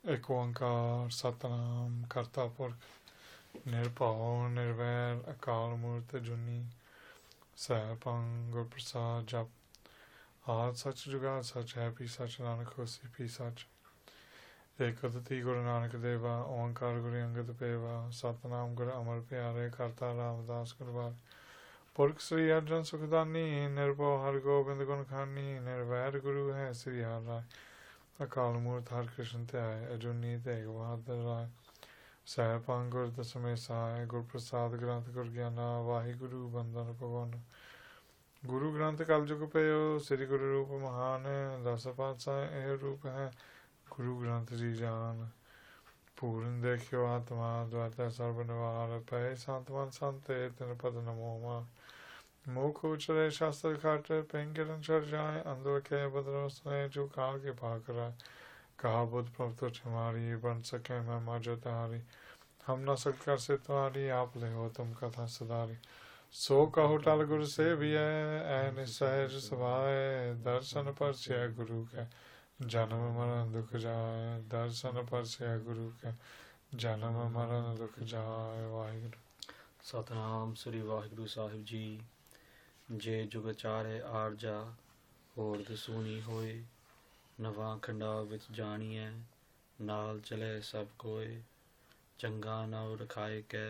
एक ओंकार सतनाम करता पुरख निरभਉ निर्वैर अकाल मूर्त जुनी सहपंग गुर प्रसाद जप आद सच जुगाद सच है पी सच नानक होसी पी सच एक अद्वितीय गुरु नानक देवा ओंकार गुरु अंगद पेवा सतनाम गुरु अमर प्यारे करता रामदास गुरबार पुरख श्री अर्जन सुखदानी निर्भਉ हर गोबिंद गुण खानी निर्वैर गुरु है श्री हर राय अकाल मूर्त हर कृष्ण त्याय अजूनी तेग बहादुर राय सहपंग गुर दसमें सहाय गुर प्रसाद ग्रंथ गुर ज्ञाना वाहि गुरु बंदन पवन गुरु ग्रंथ कल जुग पयो श्री गुरु रूप महान दस पातशाह एह रूप है गुरु ग्रंथ जी जान पूर्ण देखियो आत्मा द्वारा सर्वनिवार पय संतवन संते तिन पद नमो मा मुख उचरे शास्त्र खाटे पेंगिरन चढ़ जाए अंधो के बदरो सुने जो काल के पाकरा कहा बुद्ध प्रभु तुम्हारी बन सके मैं माजो तुम्हारी हम न सक कर से तुम्हारी आप ले हो तुम कथा सदारी सो कहो टाल गुरु से भी है निसहज सभाए दर्शन पर से गुरु के जन्म मरण दुख जाए दर्शन पर से गुरु के जन्म मरण दुख जाए वाहिगुरु सतनाम श्री वाहिगुरु साहिब जी जे जुग चारे आरजा होर दसूनी होए नवा खंडा विच जानिए नाल चले सब कोय चंगा नव रखाए कै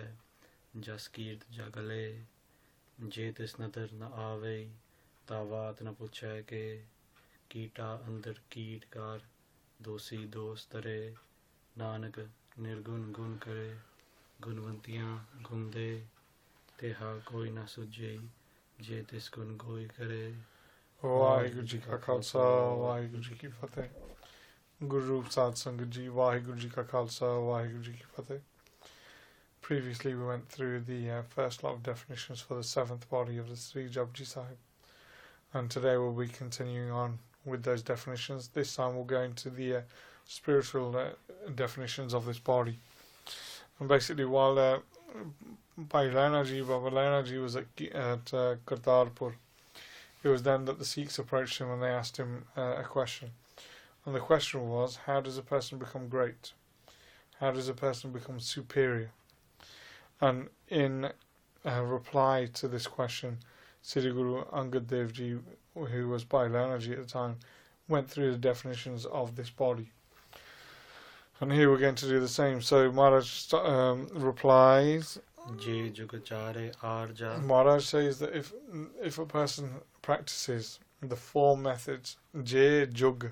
जस कीर्त जगले जे तिस नदर न आवे तावात न पुछै के कीटा अंदर कीटकार दोषी दोष तरे नानक निर्गुण गुण करे गुणवंतियां गुण दे तेहा कोई न सुझे जे तिस गुण कोई करे वाहिगुरु जी का खालसा वाहिगुरु जी की फतेह गुरु रूप साध संगत जी वाहिगुरु जी का खालसा वाहिगुरु जी की फतेह. Previously we went through the first lot of definitions for the seventh body of the Sri Japji Sahib, and today we'll be continuing on with those definitions. This time we'll go into the spiritual definitions of this body. And basically while Bhai Laina Ji, Baba Laina Ji was at Kartarpur, it was then that the Sikhs approached him and they asked him a question. And the question was, how does a person become great? How does a person become superior? And in reply to this question, Sri Guru Angad Dev Ji, who was Bhai Laina Ji at the time, went through the definitions of this body. And here we're going to do the same. So Maharaj replies, Maharaj says that if a person practices the four methods, Je Jug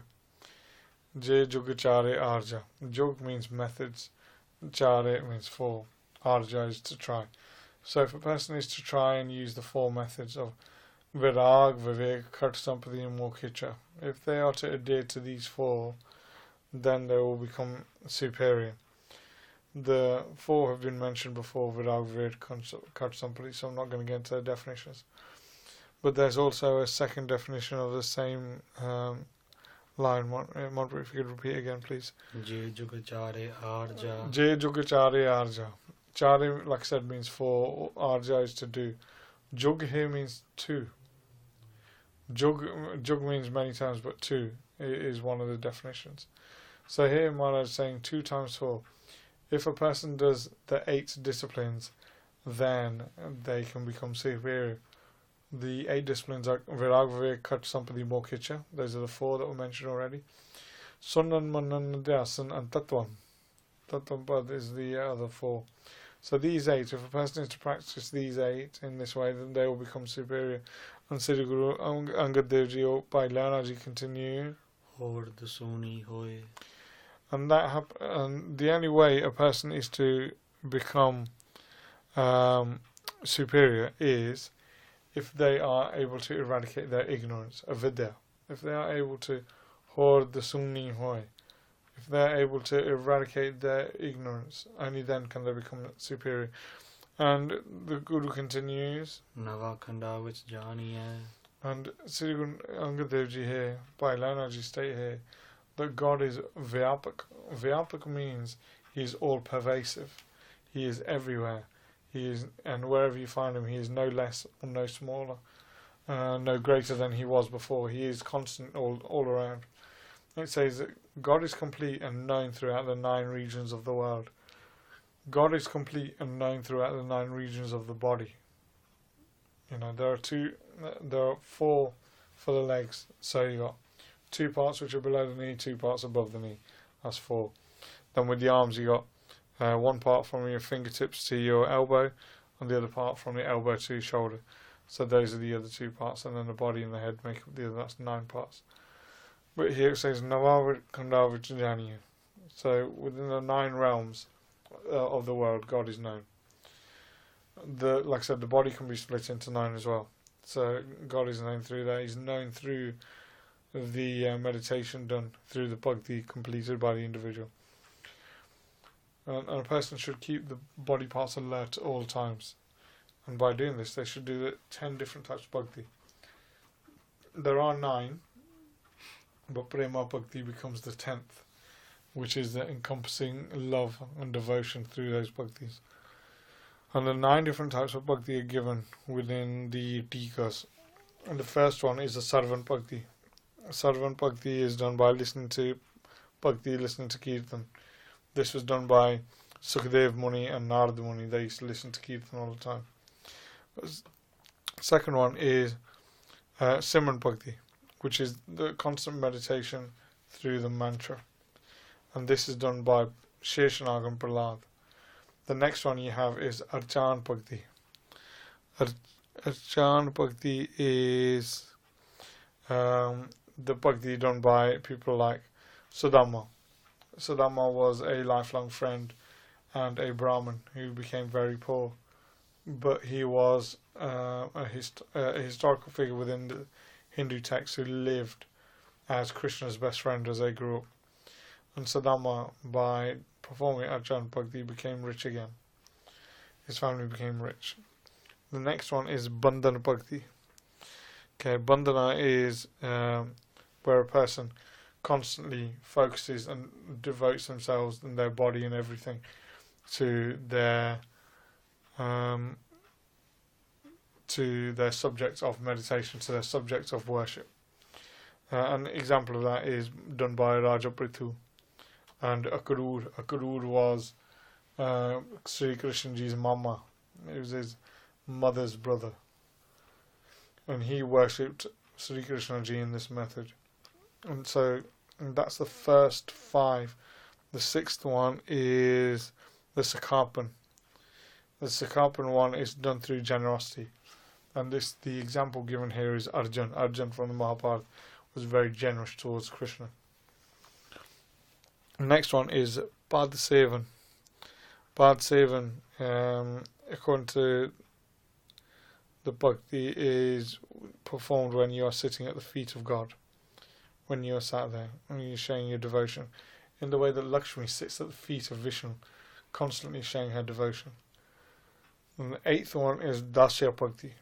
Chare Arja. Jug means methods, Chare means four, Arja is to try. So if a person is to try and use the four methods of Virag, Vivek, Khat Sampati and Moksha, if they are to adhere to these four, then they will become superior. The four have been mentioned before, Virag, Vivek, Khat Sampati, so I'm not going to get into the definitions. But there's also a second definition of the same line. Monpreet, if you could repeat again, please. Je Jugachare Arja. Je Jugachare Arja. Chare, like I said, means four. Arja is to do. Jug here means two. Jug means many times, but two is one of the definitions. So here Maharaj is saying 2 times 4. If a person does the 8 disciplines, then they can become superior. The 8 disciplines are Virag, Vivek, Khat, Sampati, Moksha. Those are the 4 that were mentioned already. Sunan, Manan, Dhyasan and Tattvam. Tattvam Pad is the other 4. So these 8, if a person is to practice these 8 in this way, then they will become superior. And Sri Guru Angad Dev Ji Bhai Laina Ji continue. And the only way a person is to become superior is if they are able to eradicate their ignorance, avidya. If they are able to hord the sunni hoy, if they are able to eradicate their ignorance, only then can they become superior. And the Guru continues. Nava khanda vich janiye. And Sri Guru Angad Dev Ji here, Bhai Laina Ji state here, that God is Vyapak. Vyapak means He is all pervasive. He is everywhere. He is, and wherever you find Him, He is no less or no smaller, no greater than He was before. He is constant all around. it says that God is complete and known throughout the 9 regions of the world. God is complete and known throughout the 9 regions of the body. There are 4 for the legs. So you got 2 parts which are below the knee, 2 parts above the knee. That's 4. Then with the arms, you got 1 part from your fingertips to your elbow, and the other part from your elbow to your shoulder. So those are the other 2 parts, and then the body and the head make up the other. That's 9 parts. But here it says Navavid Kandavid Janiya. So within the 9 realms of the world, God is known. Like I said, the body can be split into 9 as well. So God is known through that. He's known through the meditation done, through the bhakti completed by the individual. And a person should keep the body parts alert at all times. And by doing this, they should do the 10 different types of bhakti. There are 9, but prema bhakti becomes the 10th, which is the encompassing love and devotion through those bhaktis. And the 9 different types of bhakti are given within the tikas. And the first one is the sarvan bhakti. Sarvan bhakti is done by listening to bhakti, listening to kirtan. This was done by Sukadev Muni and Narada Muni. They used to listen to kirtan all the time. Second one is Simran Bhakti, which is the constant meditation through the mantra. And this is done by Sheshanag and Prahlad. The next one you have is Archan Bhakti. Archan Bhakti is the Bhakti done by people like Sudama. Sudama was a lifelong friend and a Brahmin who became very poor. But he was a historical figure within the Hindu text who lived as Krishna's best friend as they grew up. And Sudama, by performing Archan Bhakti, became rich again. His family became rich. The next one is Bandhana Bhakti. Okay, Bandhana is where a person constantly focuses and devotes themselves and their body and everything to their subject of meditation, to their subject of worship. An example of that is done by Raja Prithu and Akarur. Akarur was Sri Krishnaji's mama. It was his mother's brother. And he worshipped Sri Krishnaji in this method. And so that's the first 5. The 6th one is the Sakarpan. The Sakarpan one is done through generosity. And the example given here is Arjun. Arjun from the Mahabharata was very generous towards Krishna. The next one is Pad Sevan. Pad Sevan, according to the Bhakti, is performed when you are sitting at the feet of God. When you are sat there, and you're showing your devotion. In the way that Lakshmi sits at the feet of Vishnu, constantly showing her devotion. And the 8th one is Dasya Bhakti.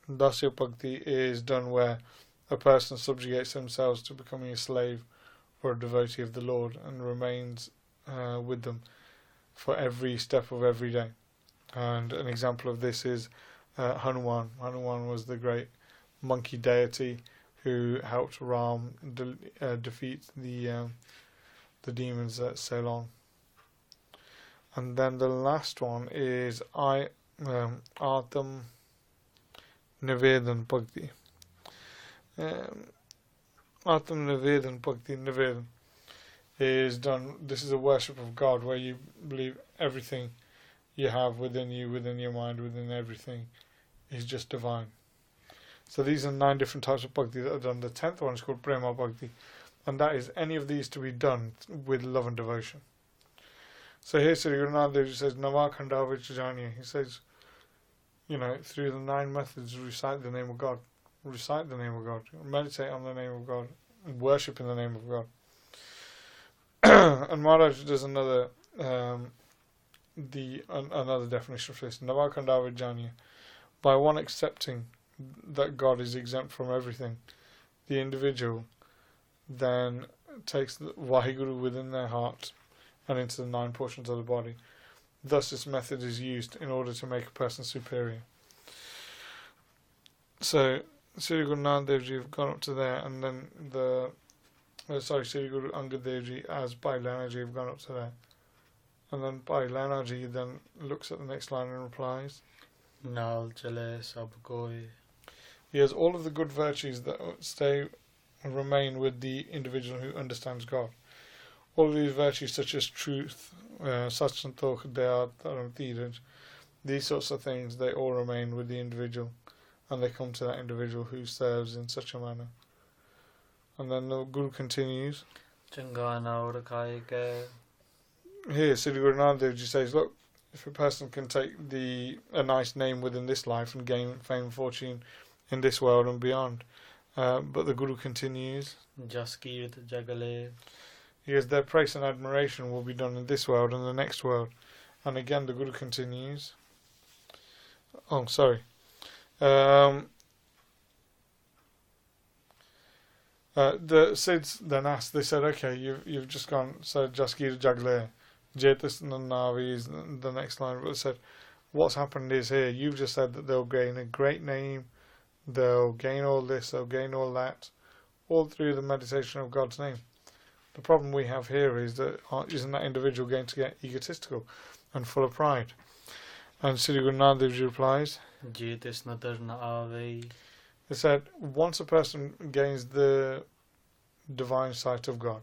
Dasya Bhakti is done where a person subjugates themselves to becoming a slave or a devotee of the Lord and remains with them for every step of every day. And an example of this is Hanuman. Hanuman was the great monkey deity who helped Ram defeat the demons at Ceylon. And then the last one is Atam Nivedan Bhakti. Atam Nivedan Bhakti. Nivedan is done. This is a worship of God where you believe everything you have within you, within your mind, within everything is just divine. So these are 9 different types of bhakti that are done. The 10th one is called Prema Bhakti, and that is any of these to be done with love and devotion. So here Sri Guru Nanak Dev Ji says, Nava Khanda Vichajanya. He says, through the 9 methods, recite the name of God. Recite the name of God. Meditate on the name of God. And worship in the name of God. And Maharaj does another definition for this. Nava Khanda Vichajanya. By one accepting that God is exempt from everything, the individual then takes the Vaheguru within their heart and into the 9 portions of the body. Thus this method is used in order to make a person superior. So Sri Guru Nanak Dev Ji have gone up to there, and then the Sri Guru Angad Dev Ji as Bhai Lehna Ji have gone up to there. And then Bhai Lehna Ji then looks at the next line and replies, Naal chale sab koi. he has all of the good virtues that remain with the individual who understands God. All of these virtues such as truth, Satsantok, Dayat, Dharam, these sorts of things, they all remain with the individual, and they come to that individual who serves in such a manner. And then the Guru continues. Changa naur khai ke. Here, Sri Guru Nanak Dev Ji says, look, if a person can take a nice name within this life and gain fame and fortune in this world and beyond. But the Guru continues. Jaskirt jagale. Yes, their praise and admiration will be done in this world and the next world. And again, the Guru continues. Oh, sorry. The Siddhs then asked, they said, okay, you've just gone, said Jaskir Jagle, Jetas Nanavi is the next line, but it said, what's happened is here, you've just said that they'll gain a great name, they'll gain all this, they'll gain all that, all through the meditation of God's name. The problem we have here is that isn't that individual going to get egotistical and full of pride? And Sri Guru Nanak Dev Ji replies, Jetis nadar na ave. they said, once a person gains the divine sight of God,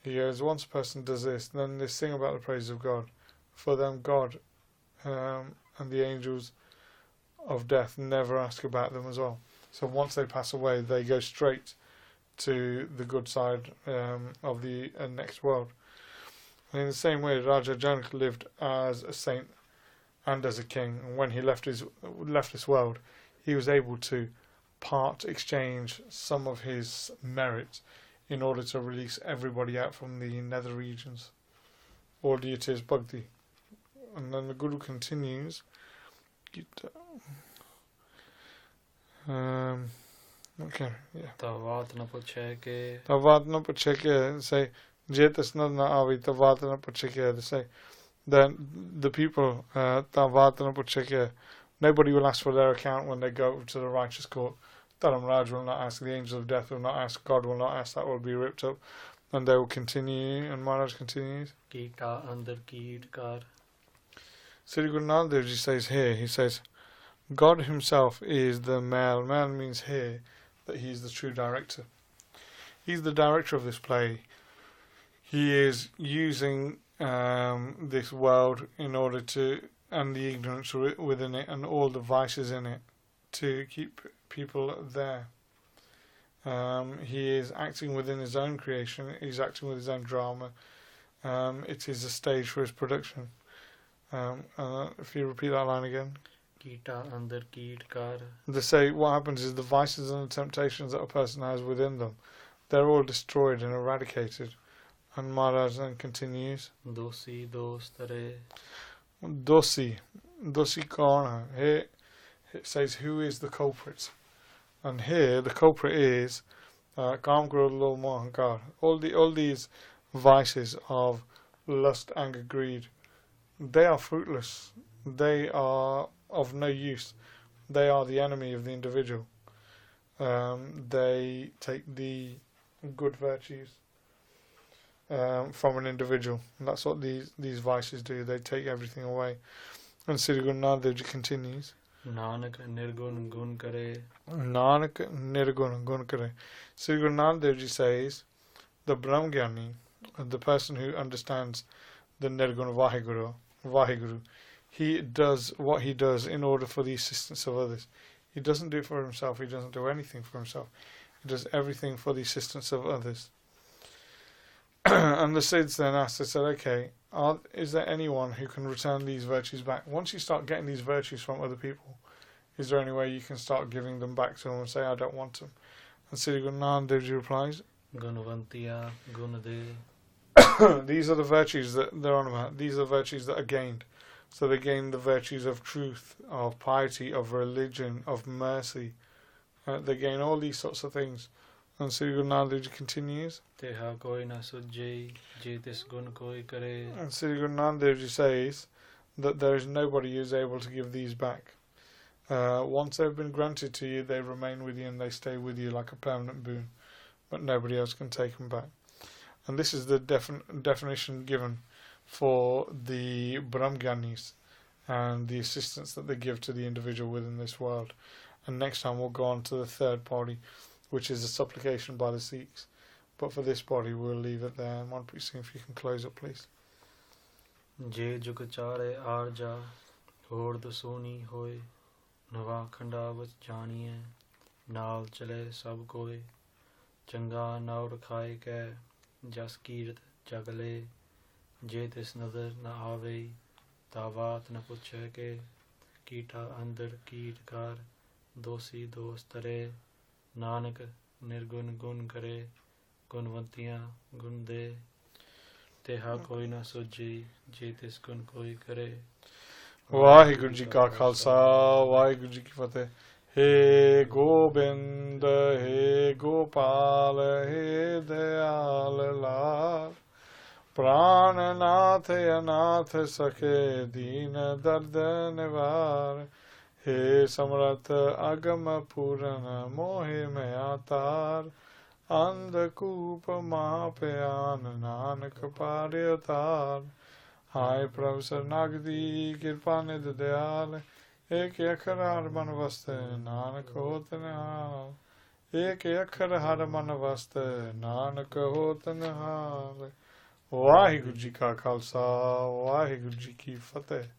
he goes, once a person does this, then they sing about the praise of God. For them, God and the angels of death never ask about them as well. So once they pass away, they go straight to the good side of the next world. And in the same way, Raja Janak lived as a saint and as a king. And when he left this world, he was able to exchange some of his merits in order to release everybody out from the nether regions. All deities bhakti. And then the Guru continues. Okay, yeah. Tavat na puche ke. Tavat na puche ke, say, Jetas na avi, tavat na puche ke. They say, then the people, tavat na puche ke, nobody will ask for their account when they go to the righteous court. Dharam Raj will not ask, the angels of death will not ask, God will not ask, that will be ripped up. And they will continue, and Maharaj continues. Kita andar kitkar. Sri Guru Nanak Dev Ji says here, he says, God himself is the male. Male means here that he is the true director. He's the director of this play. He is using this world in order to, and the ignorance within it, and all the vices in it, to keep people there. He is acting within his own creation. He's acting with his own drama. It is a stage for his production. If you repeat that line again. Kita andar kitkar. They say what happens is the vices and the temptations that a person has within them, they're all destroyed and eradicated. And Maharaj then continues. Dosi dostare. Dosi kaun hai? Here it says who is the culprit. And here the culprit is Kam, Krodh, Lobh, Moh, Ahankar. All these vices of lust, anger, greed, they are fruitless. They are of no use. They are the enemy of the individual. They take the good virtues from an individual. And that's what these vices do. They take everything away. And Sri Guru Nanak Dev Ji continues. Nanak nirgun gun kare. Nanak nirgun gun kare. Sri Guru Nanak Dev Ji says, the Brahmgyani, the person who understands the Nirgun Vaheguru, he does what he does in order for the assistance of others. He doesn't do it for himself. He doesn't do anything for himself. He does everything for the assistance of others. And the Siddhs then asked, they said, okay, is there anyone who can return these virtues back? Once you start getting these virtues from other people, is there any way you can start giving them back to them and say, I don't want them? And Sri Guru Nanak Dev Ji replies, Gunavantiya gunade. these are the virtues that they're on about. These are the virtues that are gained. So they gain the virtues of truth, of piety, of religion, of mercy. They gain all these sorts of things. And Sri Guru Nanak Dev Ji continues. Teha koi na sujje, jetis gun koi kare. And Sri Guru Nanak Dev Ji says that there is nobody who is able to give these back. Once they've been granted to you, they remain with you and they stay with you like a permanent boon. but nobody else can take them back. And this is the definition given for the Brahmgyanis and the assistance that they give to the individual within this world. And next time we'll go on to the third body, which is a supplication by the Sikhs. But for this body, we'll leave it there. And Kamalpreet Singh, if you can close it, please. ਜੇ ਜੁਗ ਚਾਰੇ ਆਰਜਾ ਹੋਰ ਦਸੂਨੀ ਹੋਏ ਨਵਾਂ ਖੰਡਾ ਵਿੱਚ ਜਾਣੀਐ ਨਾਲ ਚਲੇ ਸਭ ਕੋਏ ਚੰਗਾ ਨਾਉ ਰਖਾਏ ਕੈ ਜਸ ਕੀਰਤ ਜਗ ਲੈ ਜੇ ਤਿਸ ਨਜ਼ਰ ਨ ਆਵੇ ਤਾ ਬਾਤ ਨ ਪੁੱਛੈ ਕੇ ਕੀਟਾ ਅੰਦਰ ਕੀਟਕਾਰ ਦੋਸੀ ਦੋਸ ਤਰੇ ਨਾਨਕ ਨਿਰਗੁਣ ਗੁਣ ਕਰੇ ਗੁਣਵੰਤੀਆਂ ਗੁਣ ਦੇ तेहा कोई ना सुझी जे तिस गुण कोई करे। वाहिगुरु जी का खालसा वाहिगुरु जी की फतेह। हे गोबिंद हे गोपाल हे दयाल लाल प्राणनाथ अनाथ सखे दीन दर्द निवार हे समरथ अगम पूरन मोहि मया तार अंधकूप महापयान नानक पारे उतार हाय प्रभु शरणागति कृपा निध दयाल एक अखर हर मन वस्त नानक होत निहाल एक अखर हर मन वस्त नानक होत निहाल। वाहिगुरु जी का खालसा वाहिगुरु जी की फतेह।